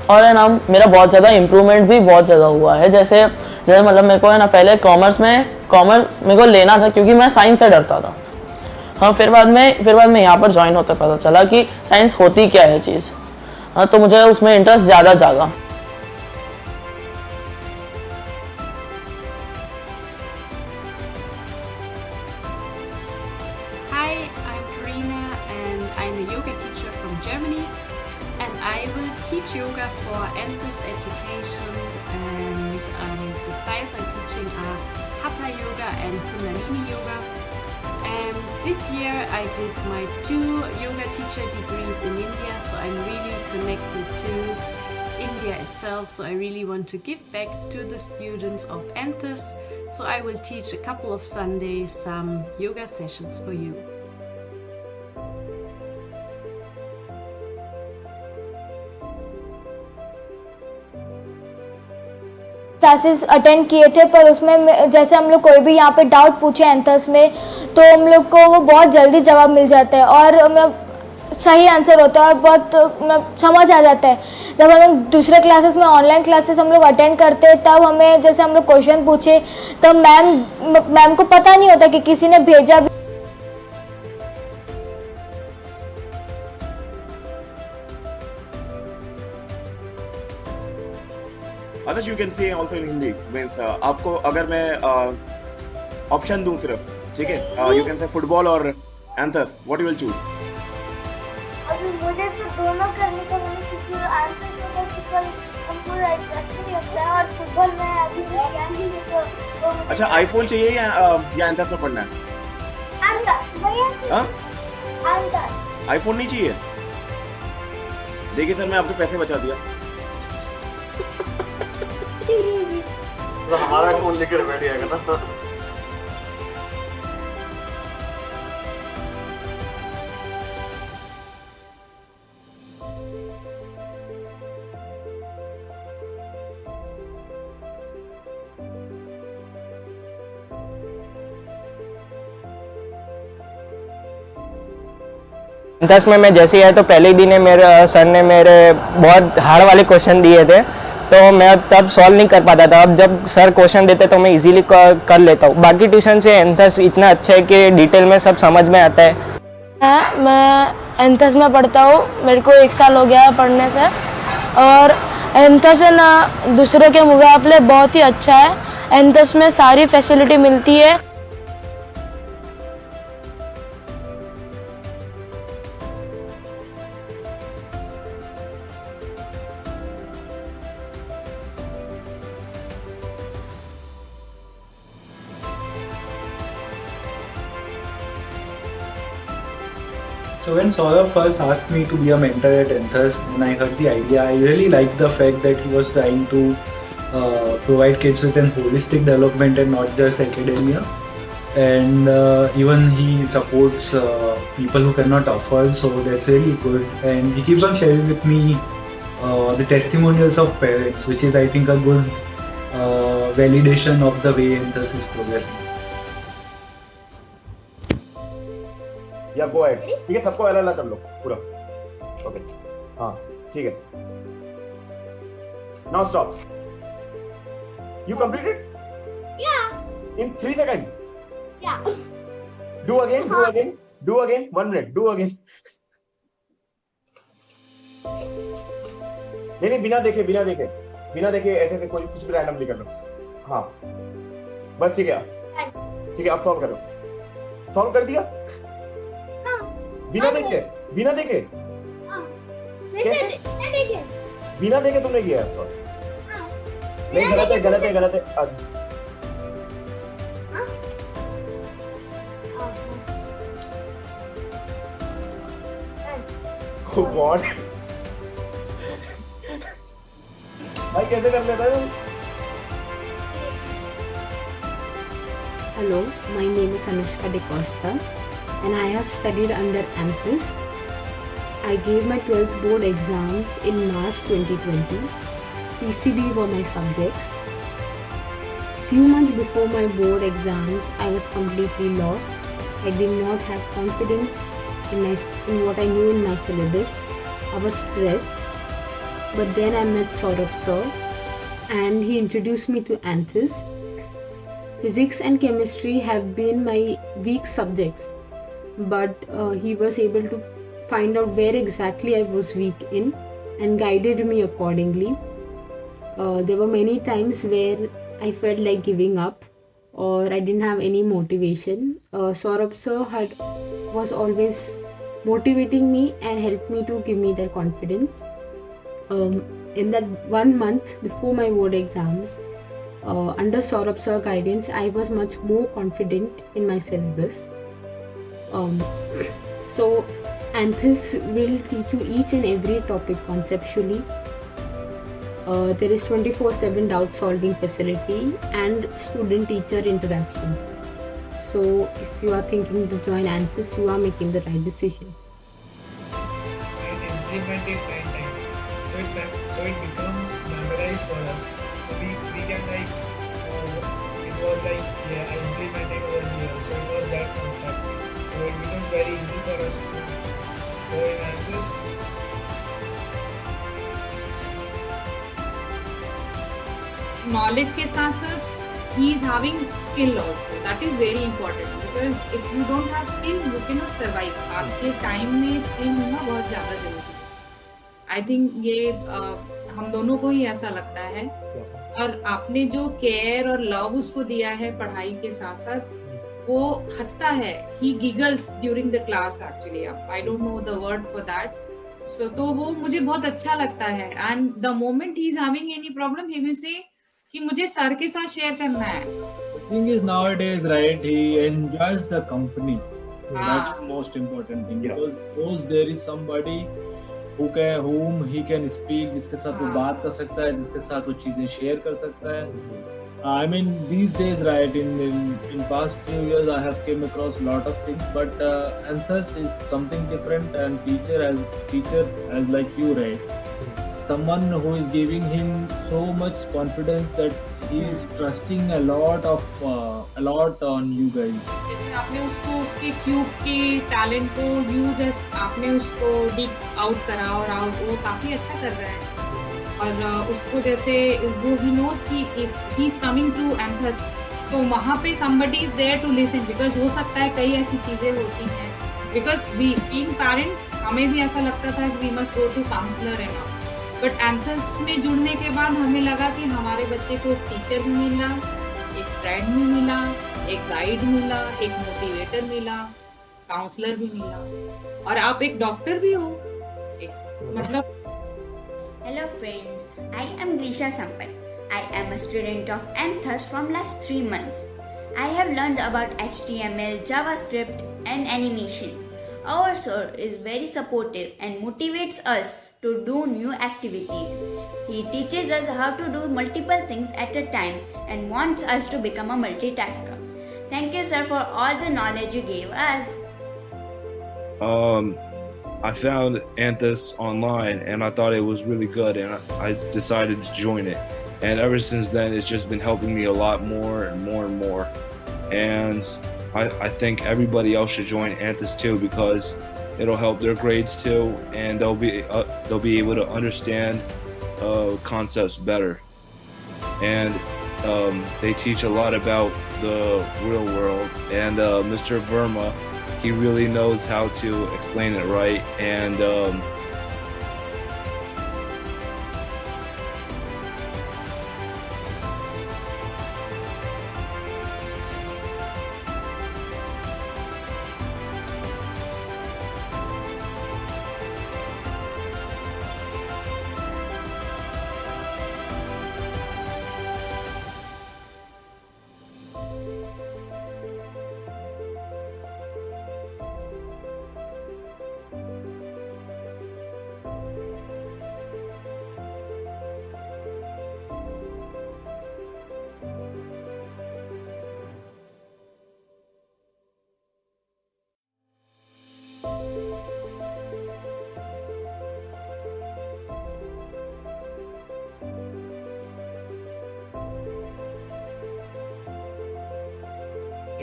और है ना मेरा बहुत ज़्यादा इम्प्रूवमेंट भी बहुत ज़्यादा हुआ है। जैसे मतलब मेरे को है ना पहले कॉमर्स मेरे को लेना था क्योंकि मैं साइंस से डरता था। हाँ, फिर बाद में यहाँ पर ज्वाइन होते पता चला कि साइंस होती क्या है चीज़। हाँ, तो मुझे उसमें इंटरेस्ट ज़्यादा जागा। Hi, I'm Karina and I'm a yoga teacher from Germany, and I will teach yoga for Enthus education, and the styles I'm teaching are Hatha yoga and Kundalini yoga. And this year I did my 2 yoga teacher degrees in India, so I'm really connected to India itself, so I really want to give back to the students of Enthus. So I will teach a couple of Sundays some yoga sessions for you. Classes attend किए थे, पर उसमें जैसे हम लोग कोई भी यहाँ पे डाउट पूछे एंथस में तो हम लोग को वो बहुत जल्दी जवाब मिल जाता है और मतलब सही आंसर होता है और बहुत समझ आ जाता है। जब हम लोग दूसरे क्लासेस में ऑनलाइन क्लासेस हम लोग अटेंड करते हैं तब हमें जैसे हम लोग क्वेश्चन पूछे तब मैम को पता नहीं होता कि किसी ने भेजा भी। Others you can say also in Hindi means आपको अगर मैं ऑप्शन दूं सिर्फ, ठीक है, you can say फुटबॉल और anthers, what you will choose? अभी मुझे तो दोनों करने का मुझे किसी आंसर तो फुटबॉल हमको इंटरेस्ट नहीं होता है और फुटबॉल में अभी ज्ञान नहीं है तो अच्छा, आईफोन चाहिए या एंथस में पढ़ना है? एंथस भैया, हाँ, एंथस आईफोन नहीं चाहिए? देखिए सर, मैं आपके पैसे बचा दिया। तो हमारा कौन लेकर बैठेगा ना। एंथस में मैं जैसे ही आया तो पहले ही दिन ही मेरे सर ने मेरे बहुत हार्ड वाले क्वेश्चन दिए थे, तो मैं तब सॉल्व नहीं कर पाता था। अब जब सर क्वेश्चन देते तो मैं इजीली कर लेता हूँ। बाकी ट्यूशन से एंथस इतना अच्छा है कि डिटेल में सब समझ में आता है। मैं एंथस में पढ़ता हूँ, मेरे को 1 साल हो गया है पढ़ने से, और एंथस है ना दूसरों के मुकाबले बहुत ही अच्छा है। एंथस में सारी फैसिलिटी मिलती है। So when Saurabh first asked me to be a mentor at Enthus and I heard the idea, I really liked the fact that he was trying to provide kids with an holistic development and not just academia. And even he supports people who cannot afford, so that's really good. And he keeps on sharing with me the testimonials of parents, which is I think a good validation of the way Enthus is progressing. या go ahead, ठीक है, सबको अलग अलग कर लो पूरा, okay, हाँ ठीक है। Now stop, you completed? या इन 3 सेकंड? या do again, do again, do again, 1 minute, do again. नहीं, बिना देखे ऐसे कोई कुछ भी रैंडमली कर लो। हाँ बस, ठीक है, अब सॉल्व करो। सॉल्व कर दिया बिना देखे? बिना देखे तुमने किया है? नहीं, गलत है आज। गॉड, भाई कैसे कर लेता है? Hello, my name is Anushka De Costa and I have studied under Enthus. I gave my 12th board exams in March 2020. PCB were my subjects. Few months before my board exams, I was completely lost. I did not have confidence in what I knew in my syllabus. I was stressed. but then I met Saurabh sir and he introduced me to Anthus. Physics and chemistry have been my weak subjects, but he was able to find out where exactly I was weak in and guided me accordingly. There were many times where I felt like giving up or I didn't have any motivation. Saurabh sir was always motivating me and helped me to give me that confidence. In that 1 month before my board exams, under Saurabh sir guidance, I was much more confident in my syllabus. So Anthus will teach you each and every topic conceptually. There is 24/7 doubt solving facility and student teacher interaction. So if you are thinking to join Anthus, you are making the right decision. And implement it 9 times. So it becomes memorized for us. So we can like, it was like, yeah, I implemented over here. So it was that concept. So it becomes very easy for us to. So in Anthus, knowledge के साथ साथ he is having skill also. That is very important because if you don't have skill, you cannot survive. आज के time में skill होना बहुत ज़्यादा जरूरी है. I think ये हम दोनों को ही ऐसा लगता है. और आपने जो केयर और लव उसको दिया है पढ़ाई के साथ साथ, वो हंसता है. He giggles during the class actually. I don't know the word for that. So तो वो मुझे बहुत अच्छा लगता है. And the moment he is having any problem, he will say कि मुझे सर के साथ शेयर करना है. The thing is nowadays, right? He enjoys the company. That's the most important thing. Because suppose there is somebody whom he can speak, जिसके साथ वो बात कर सकता है, जिसके साथ वो चीजें शेयर कर सकता है. I mean, these days, right? In past few years, I have came across a lot of things, but Anthus is something different, and teacher as like you, right? Someone who is giving him so much confidence that he is trusting a lot on you guys. जैसे आपने उसको उसके cube के talent को आपने उसको deep out करा और वो काफी अच्छा कर रहा है. और उसको जैसे वो he knows कि if he is coming to Anthus, तो वहाँ पे somebody is there to listen, because हो सकता है कई ऐसी चीजें होती हैं. Because we being parents, हमें भी ऐसा लगता था कि we must go to counselor and all. But anthers में जुड़ने के बाद हमें लगा कि हमारे बच्चे को एक टीचर भी मिला, एक फ्रेंड भी मिला, एक गाइड मिला, एक मोटिवेटर मिला, काउंसलर भी मिला, और आप एक डॉक्टर भी हो. मतलब Hello friends, I am Grisha Sampan. I am a student of Anthus from last 3 months. I have learned about HTML, JavaScript and animation. Our sir is very supportive and motivates us to do new activities. He teaches us how to do multiple things at a time and wants us to become a multitasker. Thank you, sir, for all the knowledge you gave us. I found Anthus online and I thought it was really good, and I decided to join it. And ever since then, it's just been helping me a lot more and more and more. And I think everybody else should join Anthus too, because it'll help their grades too, and they'll be able to understand concepts better. And they teach a lot about the real world. And Mr. Verma, he really knows how to explain it right. And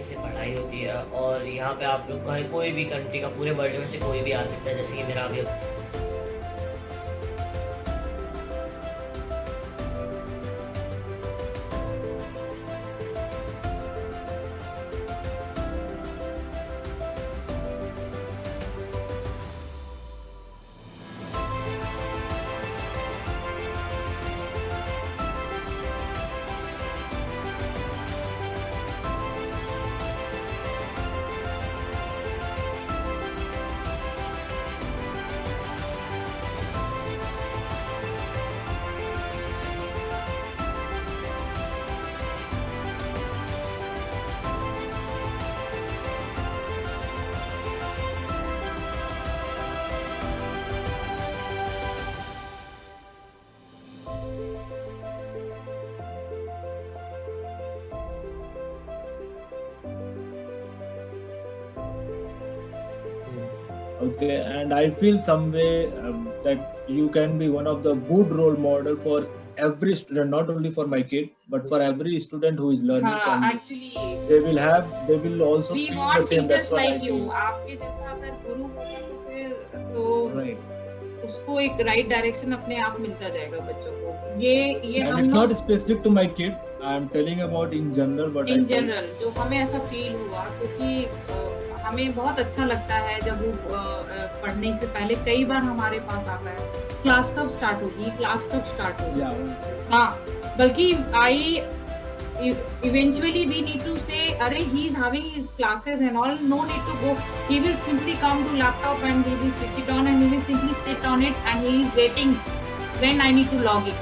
कैसे पढ़ाई होती है, और यहाँ पे आप लोग कोई भी कंट्री का, पूरे वर्ल्ड में से कोई भी आ सकता है. जैसे कि मेरा अभी Okay, and I feel some way that you can be one of the good role model for every student, not only for my kid, but for every student who is learning from you. Actually, They will also we feel the want same. teachers That's what I like you. feel. आपके जैसा अगर गुरु होगा तो फिर तो Right. उसको एक right direction अपने आप मिलता जाएगा बच्चों को. ये And हम it's not लोग specific to my kid. I am telling about in general, but in general जो हमें ऐसा फील हुआ क्योंकि हमें बहुत अच्छा लगता है जब वो पढ़ने से पहले कई बार हमारे पास आता है क्लास कब स्टार्ट होगी, क्लास कब स्टार्ट होगी. हाँ, बल्कि आई eventually we need to say array he is having his classes and all, no need to go, he will simply come to laptop and he will switch it on and he will simply sit on it and he is waiting when I need to log in.